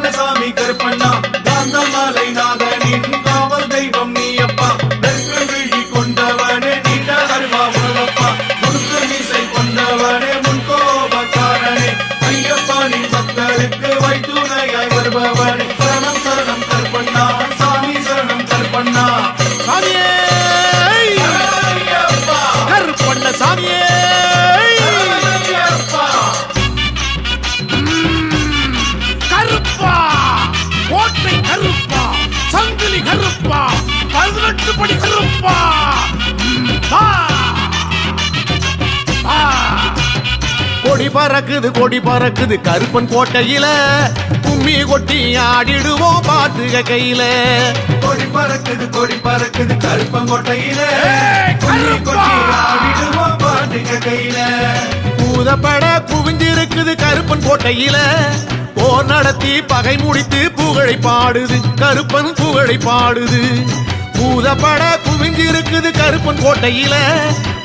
கருப்பண்ணசாமி கருப்பண்ணா காந்தமலை நாதனின் காவல் தெய்வம் நீயப்பா நெற்று விழி கொண்டவனே நீண்ட அருவா உணவப்பா முழுக்க மீசை கொண்டவனே முன்கோபக்காரனே ஐயப்பானின் பக்தருக்கு வைத்துணையாய் வருபவனே சரணம் சரணம் கருப்பண்ணா சாமி சரணம் கருப்பண்ணா சாமியே கருப்பண்ண சாமியே கருப்பா கோட்டை கருப்பா சங்கிலி கருப்பா 18 படி கருப்பா கொடி பறக்குது கருப்பன் கோட்டையில கும்மி கொட்டி ஆடிடுவோம் பாட்டுக கையில கொடி பறக்குது கருப்பன் கோட்டையில கும்மி கொட்டி ஆடிடுவோம் பாட்டுக கையில பூதப்பட குவிஞ்சிருக்குது கருப்பன் கோட்டையில போர் நடத்தி பகை முடித்து புகழை பாடுது கருப்பன் புகழை பாடுது பூதப்பட குவிஞ்சிருக்குது கருப்பன் கோட்டையில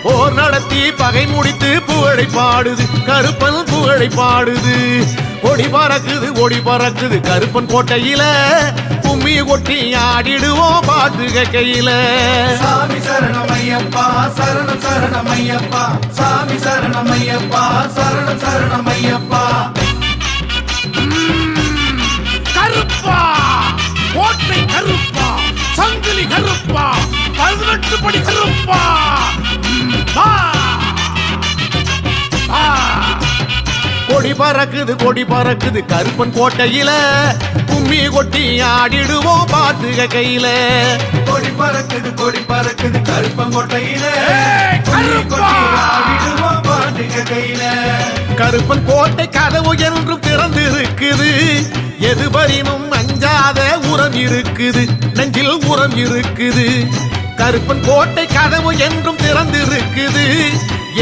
போர் நடத்தி பகை முடித்து புகழை பாடுது கருப்பன் புகழை பாடுது கொடி பறக்குது கருப்பன் கோட்டையில கும்மி கொட்டி ஆடிடுவோம் பாட்டுக கையில சாமி சரணமையப்பா சரணம் சரணமையப்பா சாமி சரணமையப்பா சரணம் சரணமையப்பா கருப்பா கோட்டை கருப்பா சங்கிலி கருப்பா 18 படி கருப்பா கொடி பறக்குது கருப்பன் கோட்டையில கும்மி கொட்டி ஆடிடுவோம் பாட்டுக கையில கொடி பறக்குது கருப்பன் கோட்டையில கும்மி கொட்டி ஆடிடுவோம் பாட்டுக கையில கருப்பன் கோட்டை கதவு என்றும் திறந்திருக்குது எதுபரினும் அஞ்சாத உரம் இருக்குது நெஞ்சில் உரம் இருக்குது கருப்பன் கோட்டை கதவு என்றும் திறந்திருக்குது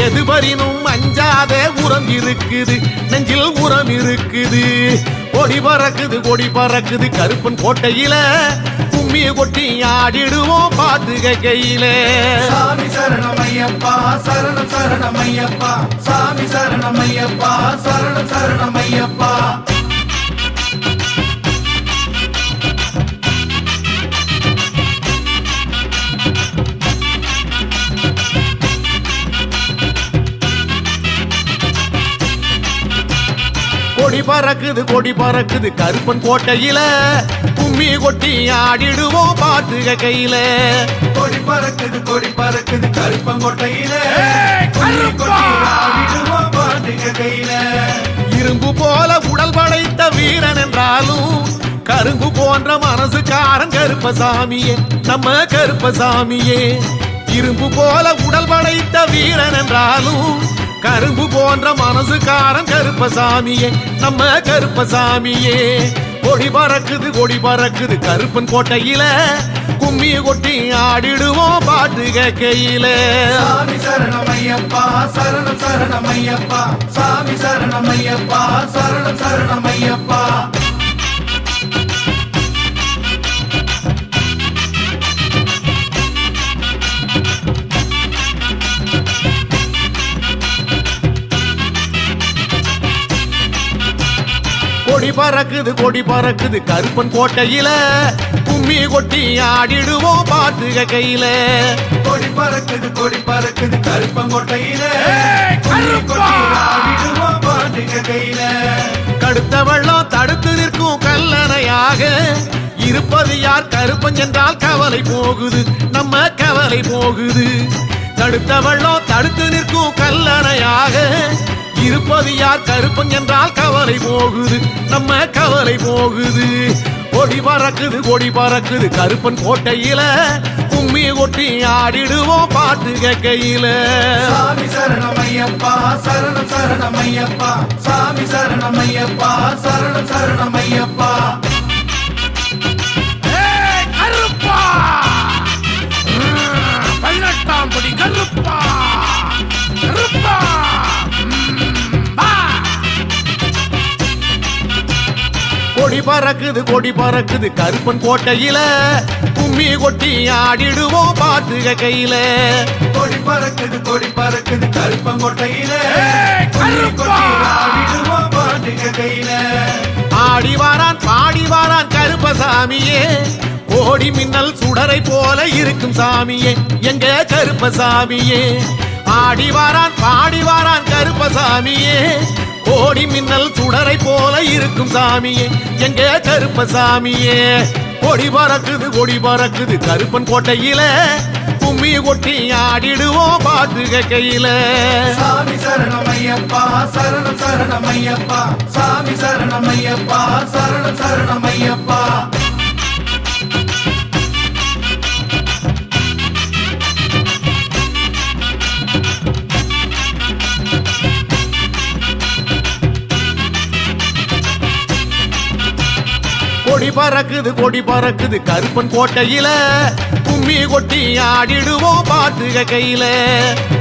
எதுபரினும் அஞ்சாத உரம் இருக்குது நெஞ்சில் உரம் இருக்குது கொடி பறக்குது கருப்பன் கோட்டையில கும்மி கொட்டி ஆடிடுவோம் பாட்டுக கையில சாமி சரணமையப்பா சரணம் சரணமையப்பா சாமி சரணமையப்பா சரணம் சரணமையப்பா கொடி பறக்குது கருப்பன் கோட்டையில கும்மி கொட்டி ஆடிடுவோம் பாட்டுக கையில கொடி பறக்குது கருப்பன் கோட்டையில கும்மி கொட்டி ஆடிடுவோம் பாட்டுக கையில இரும்பு போல உடல் படைத்த வீரன் என்றாலும் கரும்பு போன்ற மனசுக்காரன் கருப்பசாமியே நம்ம கருப்பசாமியே இரும்பு போல உடல் படைத்த வீரன் என்றாலும் கரும்பு போன்ற மனசுக்காரன் கருப்பசாமியே நம்ம கருப்பசாமியே கொடி பறக்குது கருப்பன் கோட்டையில கும்மி கொட்டி ஆடிடுவோம் பாட்டுக கையில சாமி சரணமையப்பா சரணம் சரணமையப்பா சாமி சரணமையப்பா சரணம் சரணமையப்பா கொடி பறக்குது கருப்பன் கோட்டையில கும்மி கொட்டி ஆடிடுவோம் பாட்டுக கையில கொடி பறக்குது கருப்பன் கோட்டையில கும்மி கொட்டி ஆடிடுவோம் பாட்டுக கையில கடுத்த வெள்ளம் தடுத்து நிற்கும் கல்லணையாக இருப்பது யார் கருப்பன் என்றால் கவலை போகுது நம்ம கவலை போகுது தடுத்த வெள்ளம் தடுத்து நிற்கும் கல்லணையாக இருப்பது யார் கருப்பன் என்றால் கவலை போகுது நம்ம கவலை போகுது கொடி பறக்குது கருப்பன் கோட்டையில கும்மி கொட்டி ஆடிடுவோம் பாட்டுக கையில சாமி சரணமையப்பா சரணம் சரணமையப்பா சாமி சரணமையப்பா சரணம் சரணமையப்பா கருப்பா 18 படி கருப்பா கருப்பா கொடி பறக்குது கருப்பன் கோட்டையில கும்மி கொட்டி ஆடிடுவோம் பாட்டுக கையில கொடி பறக்குது கருப்பன் கோட்டையில கும்மி கொட்டி ஆடிடுவோம் பாட்டுக கையில ஆடி வாரான் பாடி வாரான் கருப்பசாமியே கோடி மின்னல் சுடரை போல இருக்கும் சாமியே எங்க கருப்பசாமியே ஆடி வாரான் பாடி வாரான் கருப்பசாமியே கோடி மின்னல் சுடரை போல இருக்கும் சாமியே எங்க கருப்பசாமியே கொடி பறக்குது கருப்பன் கோட்டையில கும்மி கொட்டி ஆடிடுவோம் பாட்டு கையில சாமி சரணமையப்பா சரணம் சரணமையப்பா சாமி சரணமையப்பா சரணம் சரணமையப்பா கொடி பறக்குது கருப்பன் கோட்டையில கும்மி கொட்டி ஆடிடுவோம் பாட்டு கையில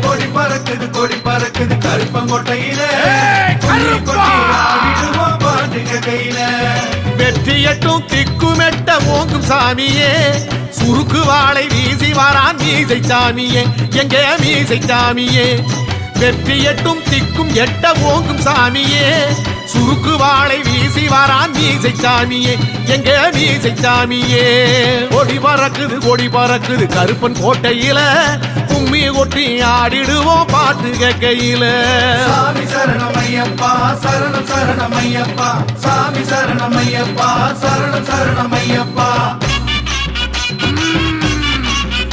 கொடி பறக்குது கருப்பங்கோட்டையில கும்மி கொட்டி ஆடிடுவோம் பாட்டு கையில வெற்றி எட்டும் திக்குமெட்ட ஓங்கும் சாமியே சுருக்கு வாளை வீசி வாரான் மீசை சாமியே எங்க மீசை சாமியே வெற்றி எட்டும் திக்கும் எட்ட ஓங்கும் சாமியே சுருக்கு வாளை வீசி வாரான் மீசை சாமியே எங்க மீசை சாமியே கொடி பறக்குது கருப்பன் கோட்டையில கும்மி கொட்டி ஆடிடுவோம் பாட்டு கையில சாமி சரணமையப்பா சரணம் சரணமையப்பா சாமி சரணமையப்பா சரணம் சரணமையப்பா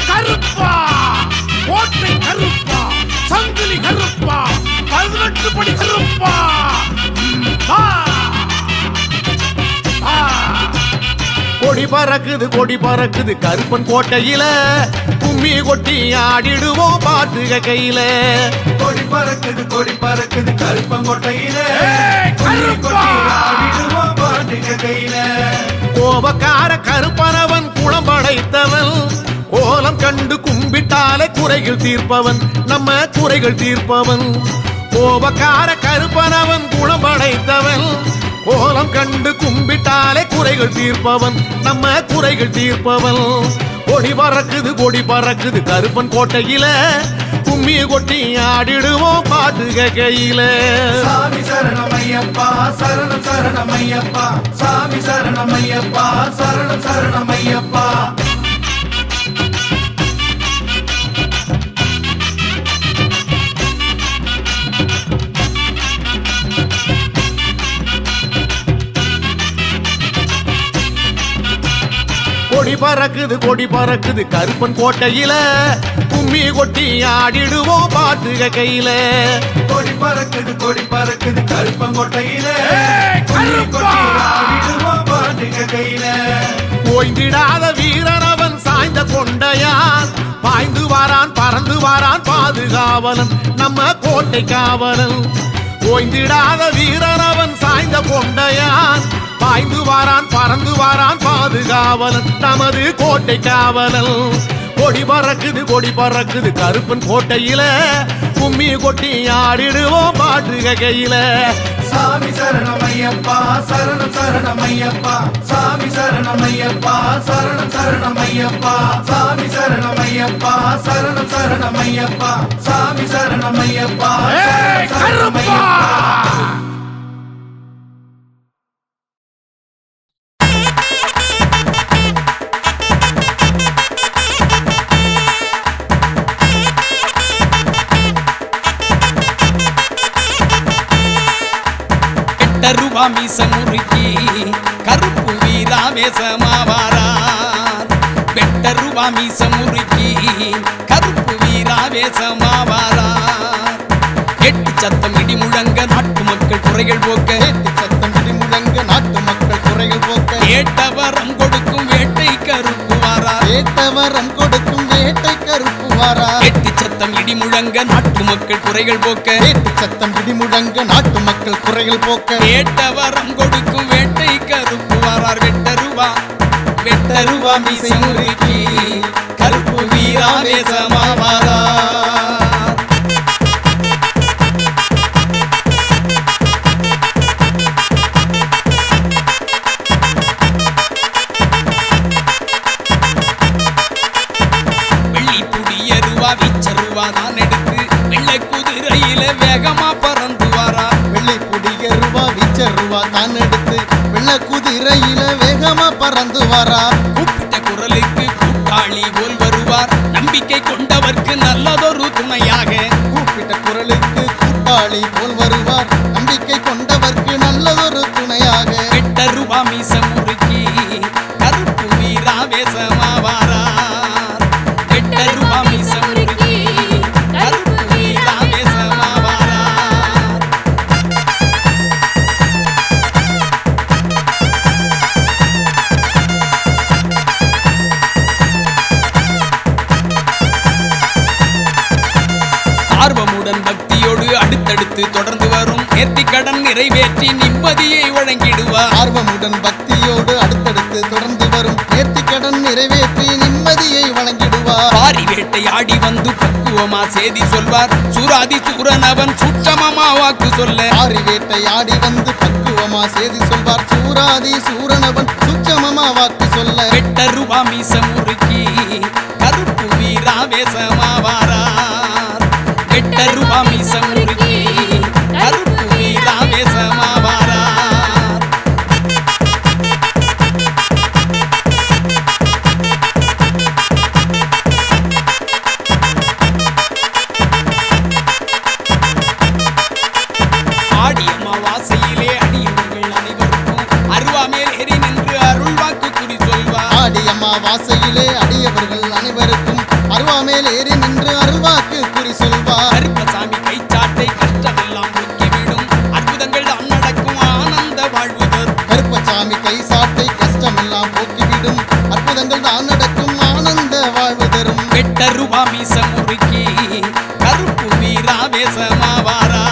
கருப்பா கோட்டை கருப்பா சங்கிலி கருப்பா 18 படி கருப்பா கொடி பறக்குது கருப்பன் கோட்டையில கும்மி கொட்டி ஆடிடுவோம் பாட்டு கையில கொடி பறக்குது கருப்பங்கோட்டையில கும்மி கொட்டி ஆடிடுவோம் பாட்டு கையில கோபக்கார கருப்பனவன் குளம் படைத்தவன் கோலம் கண்டு கும்பிட்டாலே குறைகள் தீர்ப்பவன் நம்ம குறைகள் தீர்ப்பவன் கோபக்கார கருப்பனவன் குளம் படைத்தவன் கோலம் கண்டு கும்பிட்டாலே குறைகள் தீர்ப்பவன் நம்ம குறைகள் தீர்ப்பவன் கொடி பறக்குது கருப்பன் கோட்டையில கும்மி கொட்டி ஆடிடுவோம் பாட்டு கையில சாமி சரணமையப்பா சரணம் சரணமையப்பா சாமி சரணமையப்பா சரணம் சரணமையப்பா கொடி பறக்குது கருப்பன் கோட்டையில கும்மி கொட்டி ஆடிடுவோம் பாட்டு கையில கொடி பறக்குது கருப்பங்கோட்டையில கும்மி கொட்டி ஆடிடுவோம் பாட்டு கையில ஓய்ந்திடாத வீரனவன் சாய்ந்த கொண்டையான் பாய்ந்து வாரான் பறந்து வாரான் பாதுகாவலன் நம்ம கோட்டை காவலன் ஓய்ந்திடாத வீரனவன் சாய்ந்த கொண்டையான் பாய்ந்து வாரான் பறந்து வாரான் பாதுகாவலன் நமது கோட்டை காவலன் கொடி பறக்குது கருப்பன் கோட்டையில கும்மி கொட்டி ஆடிடுவோம் பாட்டு கையில சாமி சரணமையப்பா சரணம் சரணமையப்பா சாமி சரணமையப்பா சரணம் சரணமையப்பா சாமி சரணமையப்பா சரணம் சரணமையப்பா சாமி சரணமையப்பா சரணமையப்பா ரூபா மீசம் முறுக்கி கருப்பு வீராவேசமாவாரார் பெட்ட ரூபா மீசம் முறுக்கி கருப்பு வீராவேசமாவாரார் எட்டு சத்தம் இடி முழங்க நாட்டு மக்கள் குறைகள் போக்க எட்டு சத்தம் இடி முழங்க நாட்டு மக்கள் குறைகள் போக்க ஏட்டவரம் கொடுக்கும் வேட்டை கருப்பு வாரார் ஏட்டவரம் கொடுக்கும் வேட்டை கருப்பு வாரார் எட்டு சத்தம் இடி முழங்க நாட்டு மக்கள் குறைகள் போக்க எட்டு சத்தம் இடி முழங்க நாட்டு மக்கள் குறைகள் போக்க ஏட்டவரம் கொடுக்கும் வேட்டை கருப்பு வாரார் வெட்டருவா மீசை முறுக்கி கருப்பு வீராவேசமாவாரார் தான் எடுத்து வெள்ளை குதிரையில வேகமா பறந்து வாரா வெள்ளை புடிய ரூபா வீச்ச ரூபா தான் எடுத்து வெள்ள குதிரையில வேகமா பறந்து வரார் கூப்பிட்ட குரலுக்கு கூட்டாளி போல் வருவார் நம்பிக்கை கொண்டவர்க்கு நல்லதொரு துணையாக கூப்பிட்ட குரலுக்கு கூட்டாளி போல் வருவார் நம்பிக்கை கொண்டவர்க்கு நல்லதொரு துணையாக கெட்ட ரூபா மீச முறுக்கி கருப்பு வீராவேசமாவாரார் கெட்ட ரூபா மீச முறுக்கி கருப்பு வீராவேசமாவாரார் ஆர்வமுடன் பக்தியோடு அடுத்தடுத்து தொடர்ந்து வரும் நேர்த்திக்கடன் நிறைவேற்றி நிம்மதியை வழங்கிடுவார் ஆர்வமுடன் பக்தியோடு அடுத்தடுத்து தொடர்ந்து வரும் நேர்த்திக்கடன் நிறைவேற்றி நிம்மதியை வழங்கிடுவார் பாரி வேட்டையாடி வந்து பக்குவமா செய்தி சொல்வார் சூராதி சூரனவன் சூட்சமமா வாக்கு சொல்ல பாரி வேட்டையாடி வந்து பக்குவமா செய்தி சொல்வார் சூராதி சூரனவன் சூட்சமமா வாக்கு சொல்ல வெட்ட ரூபா மீச முறுக்கி கருப்பு வீராவேசமாவாரார் வெட்ட ரூபா மீச முறுக்கி கருப்பு வீராவேசமாவாரார் ஆடியம்மா வாசையிலே அடியவர்கள் அனைவருக்கும் அருவாமேல் ஏறி நின்று அருள் வாக்கு குறி சொல்வார் ஆடியம்மா வாசையிலே அடியவர்கள் அனைவருக்கும் அருவாமேல் ஏறி நின்று அருள்வாக்கு குறி சொல்வார் கருப்பசாமி கைச்சாட்டை கஷ்டமெல்லாம் போக்கிவிடும் அற்புதங்கள் தான் நடக்கும் ஆனந்த வாழ்வு தரும் கருப்பசாமி கைச்சாட்டை கஷ்டமெல்லாம் போக்கிவிடும் அற்புதங்கள் தான் நடக்கும் ஆனந்த வாழ்வு தரும் வெட்ட ரூபா மீச முறுக்கி கருப்பு வீராவேசமாவாரார்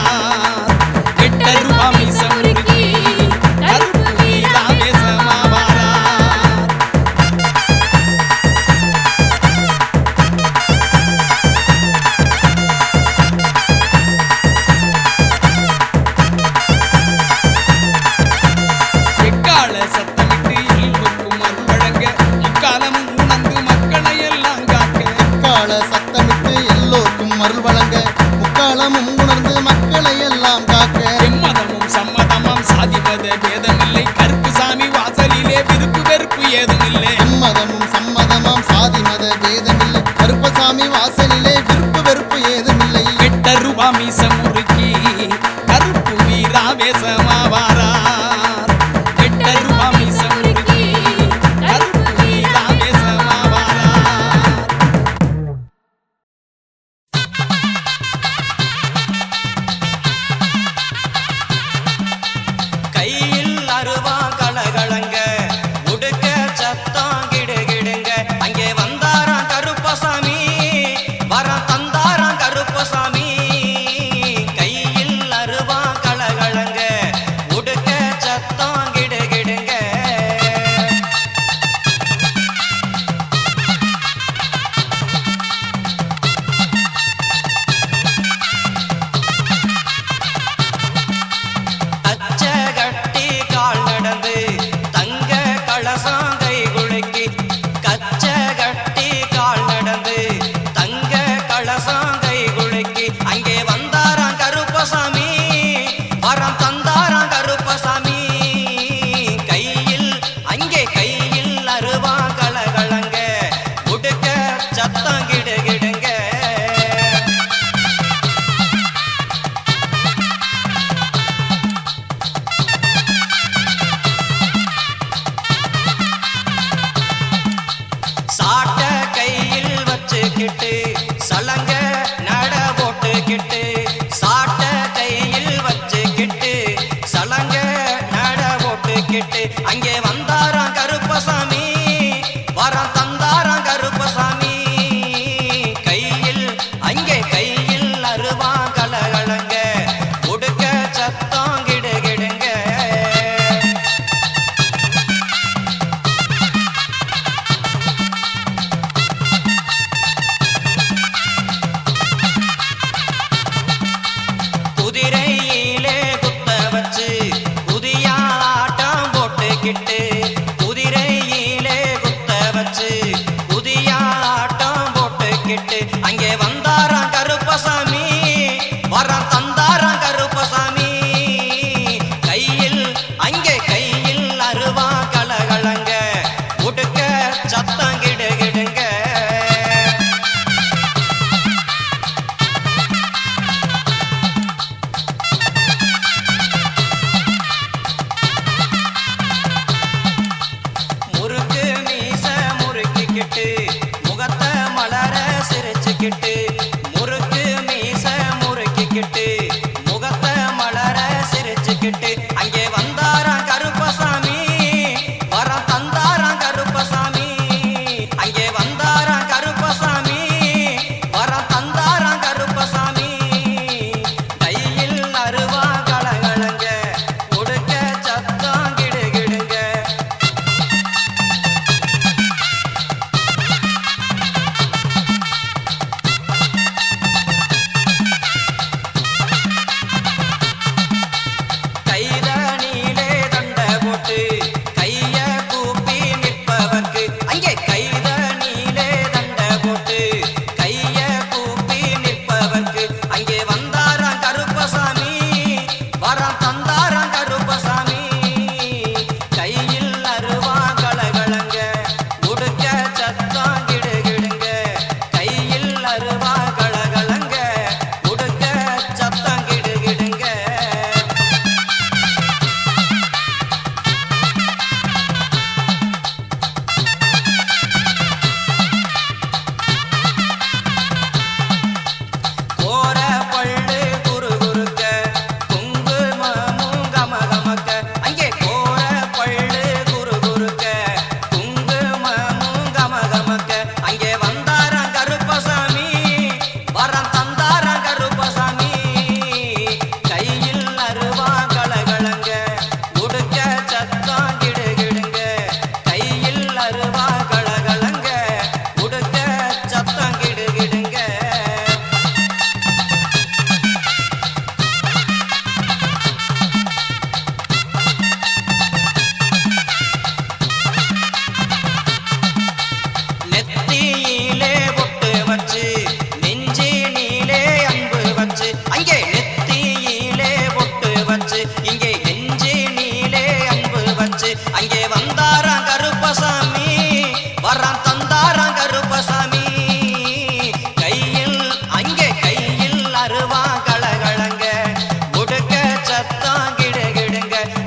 வெட்ட ரூபா மீச முறுக்கி கருப்பு வீராவேசமாவாரார் எக்கால சத்தமிட்டு எல்லோருக்கும் அருள் வழங்க முக்காலமும் உணர்ந்து மக்களை எல்லாம் காக்க எக்கால சத்தமிட்டு எல்லோருக்கும் அருள் வழங்க முக்காலமும் உணர்ந்து மக்களை எல்லாம் காக்க எம்மதமும் சம்மதமாம் சாதிமத பேதமில்லை கருப்புசாமி வாசலிலே விருப்பு வெறுப்பு ஏதுமில்லை எம்மதமும் சம்மதமாம் சாதிமத பேதமில்லை கருப்பசாமி வாசலிலே விருப்பு வெறுப்பு ஏதுமில்லை வெட்ட ரூபா மீச முறுக்கி கருப்பு வீராவேசமாவாரார் வெட்ட ரூபா மீச முறுக்கி கருப்பு வீராவேசமாவாரார் கையில் அருவா கலகலங்க உடுக்க சத்தம் கிடுகிடுங்க அங்கே வந்தாராம் கருப்பசாமி வர தந்தாராம் கருப்பசாமி கையில் அருவா கலகலங்க உடுக்க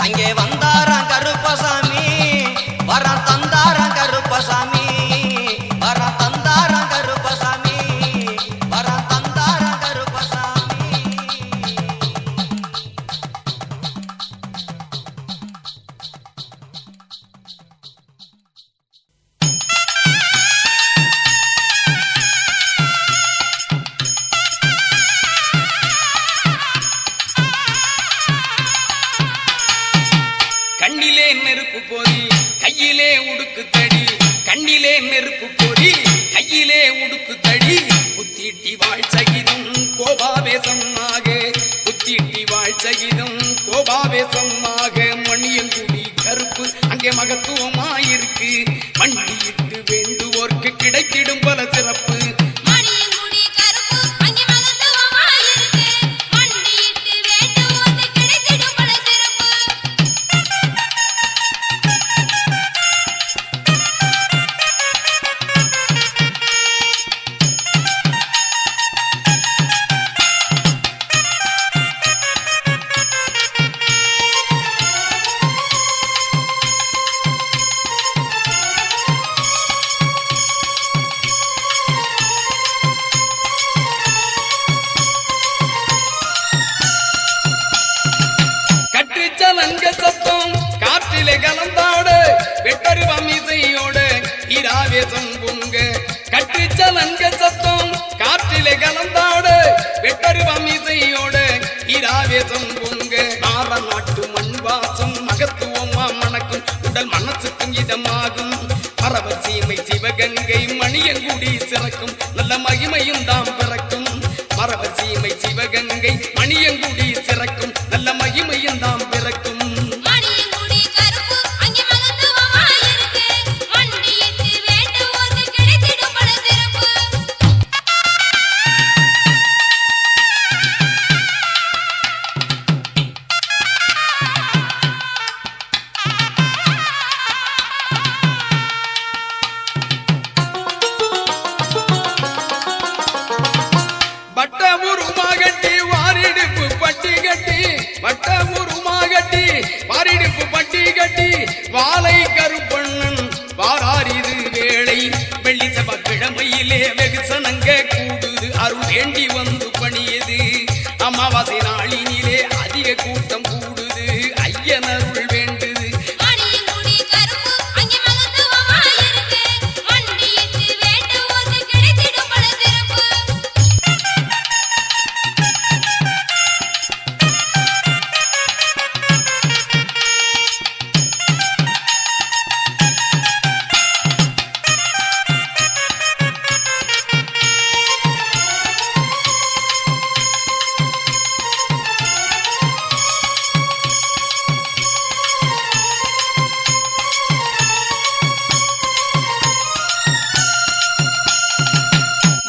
அங்கே வந்தாராம் கருப்பசாமி வரம் தந்தாராம் கருப்பசாமி வரம் தந்தாராம் கருப்பசாமி வரம் தந்தாராம் கருப்பசாமி. கண்ணிலே நெருப்பு போரி கையிலே உடுக்கு தடி கண்ணிலே நெருப்பு போரி கையிலே உடுக்கு தடி குத்திட்டி வாழ் சகிதம் கோபாவேசமாக குத்திட்டி வாழ் சகிதம் கோபாவேசமாக மணியங்குடி கருப்பு அங்கே மகத்துவமாயிருக்கு மண்டியிட்டு வேண்டுவோர்க்கு கிடைத்திடும் பல சிறப்பு. மணியங்குடி கருப்பு அங்கே மகத்துவமாயிருக்கு மண்டியிட்டு வேண்டுவோர்க்கு கிடைத்திடும் பல சிறப்பு. கட்டுச்சலங்க சத்தம் காற்றிலே கலந்தாடு வெட்டருவம் இசையோடு ஈராவேசம் பொங்க கட்டுச்சலங்க சத்தம் காற்றிலே கலந்தாடு வெட்டருவம் இசையோடு ஈராவேசம் பொங்க ஆற நாட்டு மண் வாசம் மகத்துவமா மணக்கும் உடல் மனசுக்கும் இதமாகும் பரவ சீமை சிவகங்கை மணியங்குடி சிறக்கும் நல்ல மகிமையும் தாம் பிறக்கும் பரவ சீமை சிவகங்கை மணியங்குடி சிறக்கும் நல்ல மகிமையும் தாம் பிறக்கும். மணியங்குடி கருப்பு அங்கே மகத்துவமாயிருக்கு மண்டியிட்டு வேண்டுவோர்க்கு கிடைத்திடும் பல சிறப்பு. வட்டமுருமாகட்டி வாரிடுப்பு பட்டி கட்டி வட்டமுருமாகட்டி வாரிடுப்பு பட்டி கட்டி வாழை கருப்பண்ணன் வாராரிது வேளை வெள்ளி செவ்வாய்க்கிழமையிலே வெகுசனங்க கூடுது அருள் வேண்டி வந்து பணியது அமாவாசை நாளினிலே அதிக கூட்டம் கூடுது ஐயன் அருள் வேண்டுது. மணியங்குடி கருப்பு அங்கே மகத்துவமாயிருக்கு மண்டியிட்டு வேண்டுவோர்க்கு கிடைத்திடும் பல சிறப்பு.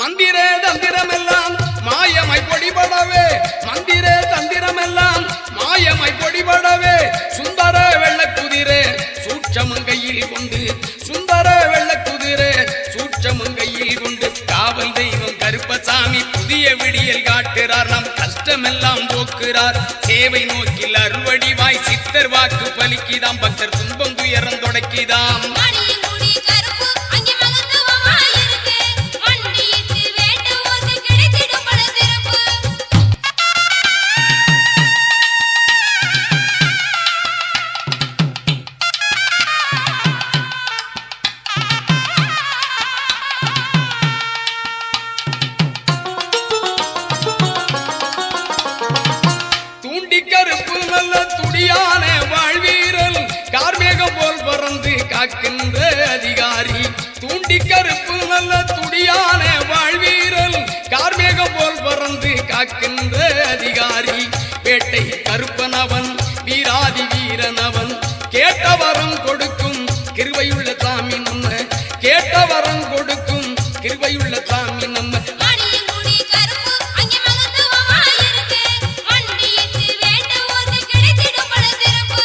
மந்திர தந்திரமெல்லாம் மாயமாய் பொடிபடவே மந்திர தந்திரமெல்லாம் மாயமாய் பொடிபடவே சுந்தர வெள்ளக்குதிரே சூட்சமங்கையில் கொண்டு சுந்தர வெள்ளக்குதிரே சூட்சமங்கையில் கொண்டு காவல் தெய்வம் கருப்பசாமி புதிய விடியல் காட்டுறார் நம் கஷ்டமெல்லாம் போக்குறார் சேவை நோக்கில் அறுவடிவாய் சித்தர் வாக்கு பலிக்குதாம் பக்தர் துன்பம் துயரம் தொடக்கிதாம். மணியங்குடி கருப்பு அங்கே மகத்துவமாயிருக்கு மண்டியிட்டு வேண்டுவோர்க்கு கிடைத்திடும் பல சிறப்பு. தூண்டி கருப்பு நல்ல துடியான வாழ்வீரல் கார்மேகம் போல் பறந்து காக்கின்ற அதிகாரி தூண்டி கருப்பு நல்ல துடியான வாழ்வீரல் கார்மேகம் போல் பறந்து காக்கின்ற அதிகாரி வேட்டை கருப்பனவன் வீராதி வீரனவன் கேட்ட வரம் கொடுக்கும் கிருபையுள்ள சாமி நம்ம கேட்ட வரம் கொடுக்கும் கிருபையுள்ள சாமி நம்ம. மணியங்குடி கருப்பு அங்கே மகத்துவமாயிருக்கு மண்டியிட்டு வேண்டுவோர்க்கு கிடைத்திடும் பல சிறப்பு.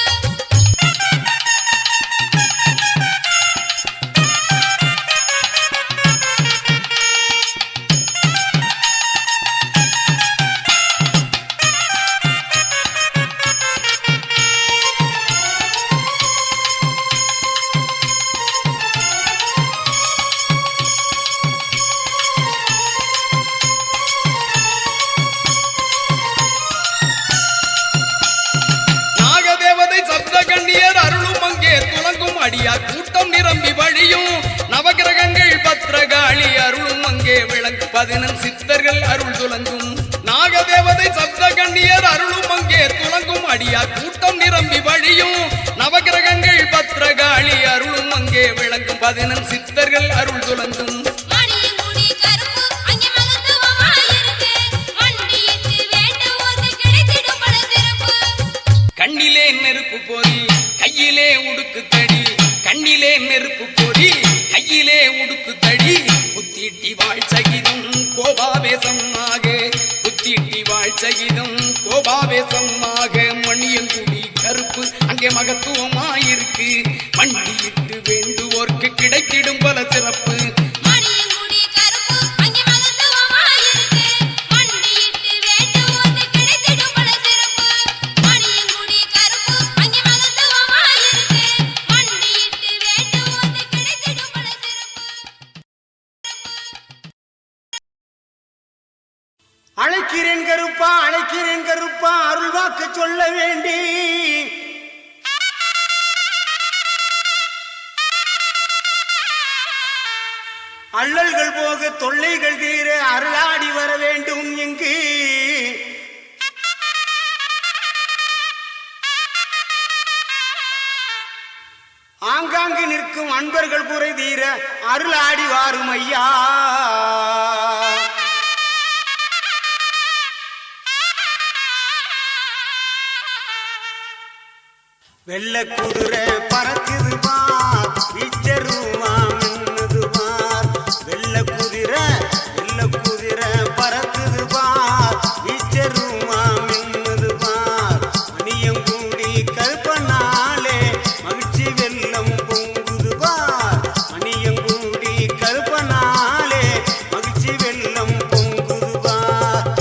அடியா கூட்டம் நிரம்பி வழியும் நவகிரகங்கள் பத்ரகாளி அருளும் அங்கே விளங்கும் 11 சித்தர்கள் அருள் துலங்கும் நாகதேவதை சப்த கண்ணியர் அருளும் அங்கே துலங்கும் அடியா கூட்டம் நிரம்பி வழியும் நவகிரகங்கள் பத்ரகாளி அருளும் அங்கே விளங்கும் 11 சித்தர்கள் அருள் துலங்கும் மணியங்குடி கருப்பு அங்கே மகத்துவமாயிருக்கு மண்டியிட்டு வேண்டுவோர்க்கு கிடைத்திடும் பல சிறப்பு கண்ணிலே நெருப்பு போதி கையிலே உடுக்கு தடி கண்ணிலே நெருப்பு போதி கையிலே உடுக்கு தடி புத்திட்டி வாழ் சகிதம் கோபாவேசமாக புத்திட்டி வாழ் சகிதம் கோபாவேசமாக மணியங்குடி கருப்பு அங்கே மகத்துவமாயிருக்கு மண்டியிட்டு வேண்டுவோர்க்கு கிடைத்திடும் பல சிறப்பு மணியங்குடி கருப்பு அங்கே மகத்துவமாயிருக்கு மண்டியிட்டு வேண்டுவோர்க்கு கிடைத்திடும் பல சிறப்பு மணியங்குடி கருப்பு அங்கே மகத்துவமாயிருக்கு மண்டியிட்டு வேண்டுவோர்க்கு கிடைத்திடும் பல சிறப்பு அழைக்கிறேன் கருப்பா அழைக்கிறேன் கருப்பா அருள்வாக்கு சொல்ல வேண்டி அள்ளல்கள் போக தொல்லைகள் தீர அருளாடி வர வேண்டும் இங்கு ஆங்காங்கு நிற்கும் அன்பர்கள் குறை தீர அருளாடி வாரும் ஐயா வெள்ள குதிரை பறக்குது பார் இச்சருமா மின்னுது பார் வெள்ள குதிரை பறக்குது பார் இச்சருமா மின்னுது பார் மணியங்குடி கருப்பனாலே மகிழ்ச்சி வெள்ளம் பொங்குது பார் மணியங்குடி கருப்பனாலே மகிழ்ச்சி வெள்ளம் பொங்குது பார்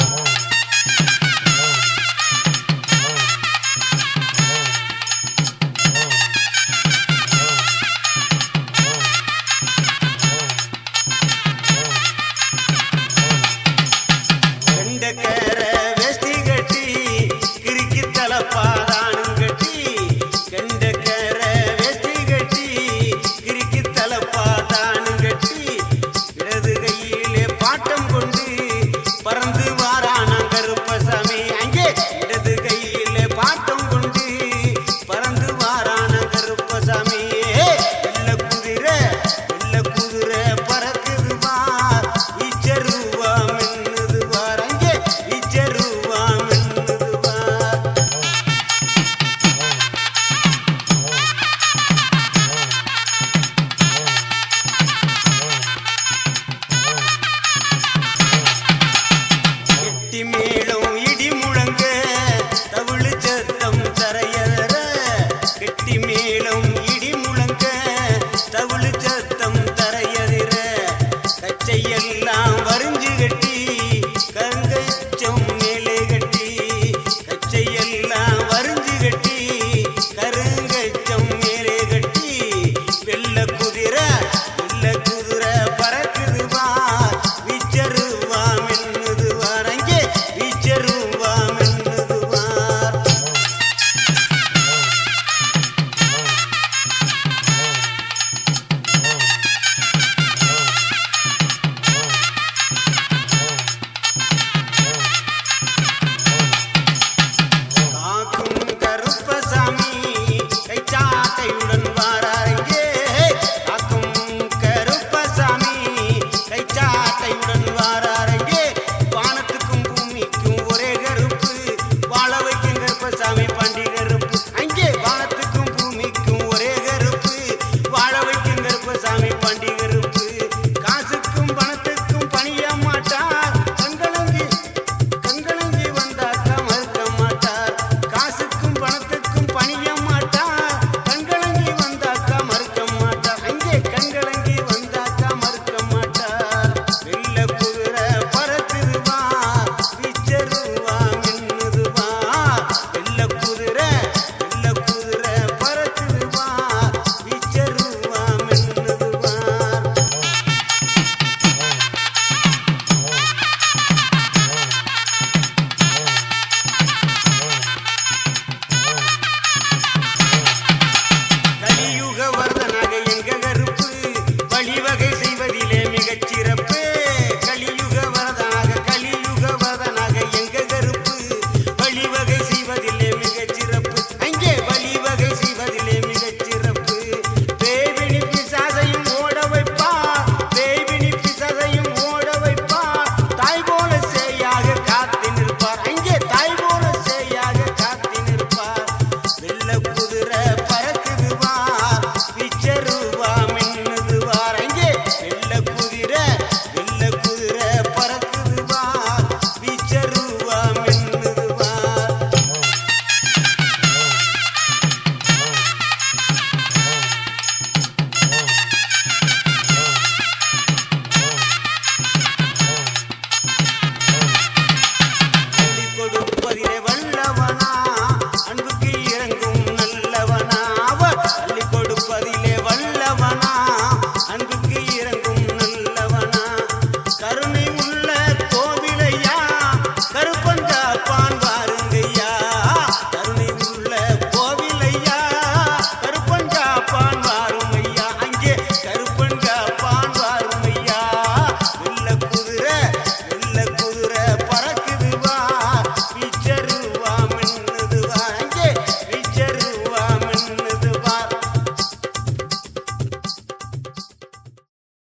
பணிய